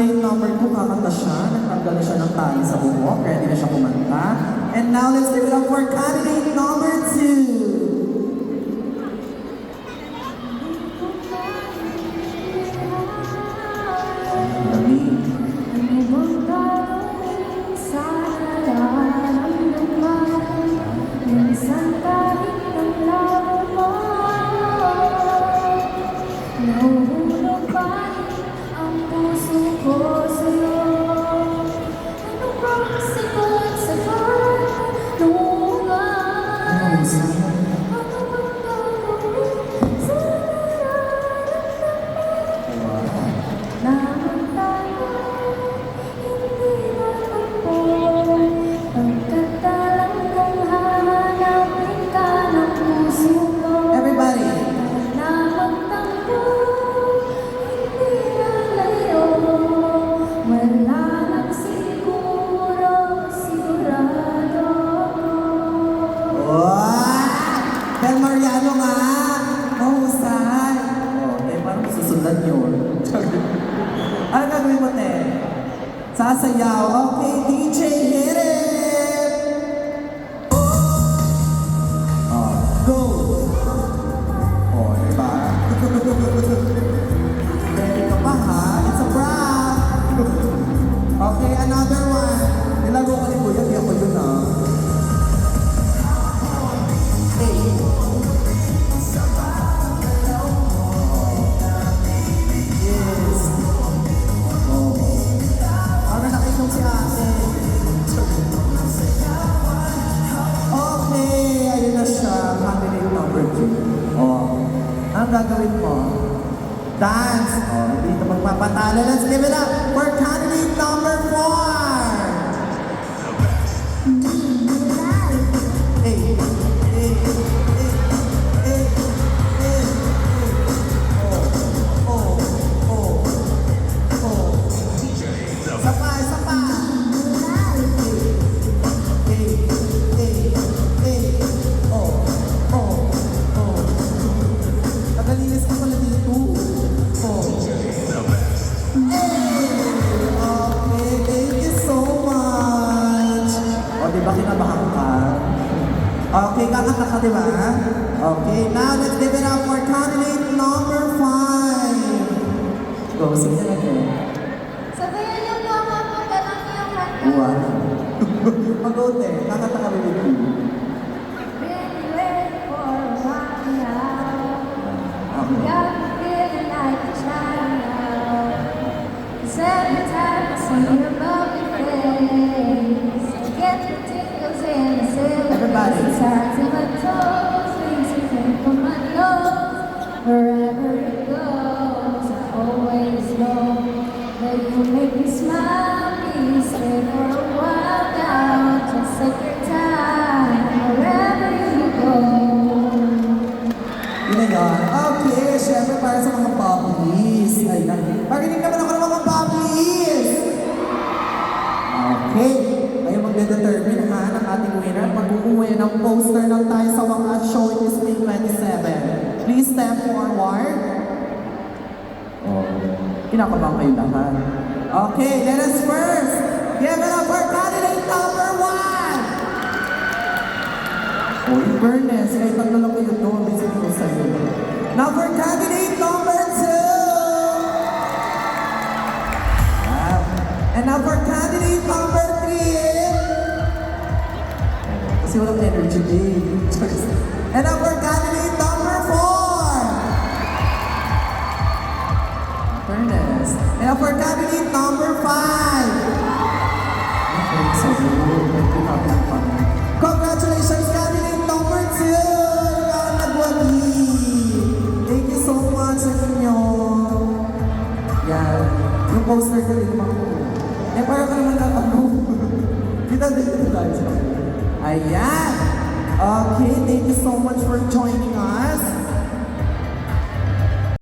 candidate number 2, kakanta siya. Nagtanggal na siya ng tali sa buhok. Ready na siya kumanta. And now, let's give it up for candidate number 2. Ano gagawin mo, te? Sasayaw. Okay, DJ, hit it! Go! Diba? Ready ka pa, ha? It's a prank! Okay, another one. Nilago ka ni Kuya, di ako yun, ha? Ang gagawin mo? Dance! Hindi ito magpapatalo. Let's give it up for candidate number 4! Okay, kakanta ka, diba? Okay, now let's give it up for candidate number 5. Go, sige na kayo. Sabayan niyo po ako magalang yung kanta. Wow. Mag-ote, kakanta ka rin ito. Really waiting for a while now. Got me feeling like a child now. 'Cause every time I see your lovely face, I get the tingles in the silver. Everybody. Times in my toes, makes me think of my nose. Wherever it goes, I always know that you make me smile. Please stay for a while now. Just take your time, wherever you go. Yun na yun. Okay, syempre para sa mga puppies. Ayan. Parinig naman ako ng mga puppies! Okay. Ayaw magde-determine ha ng ating winner. Pag-uwi ng poster ng tayo sa wakas showing this May 27. Please step forward. Kinakabahan kayo lahat. Okay, let us first give it up for candidate number 1. In fairness, kahit tatlo lang kayo doon, visit ko sa'yo. Now for candidate number 2. And now for candidate number 3. Kasi walang energy day. And now for candidate number 4. Fairness. And now for candidate number 5. Okay, so good. Congratulations, candidate number 2! Ikaw nagwagi! Thank you so much sa inyo. Yan. Yung poster ko rin ako. Eh, parang ka naman nag-approve. Kita din ito tayo sa ayan. Okay, thank you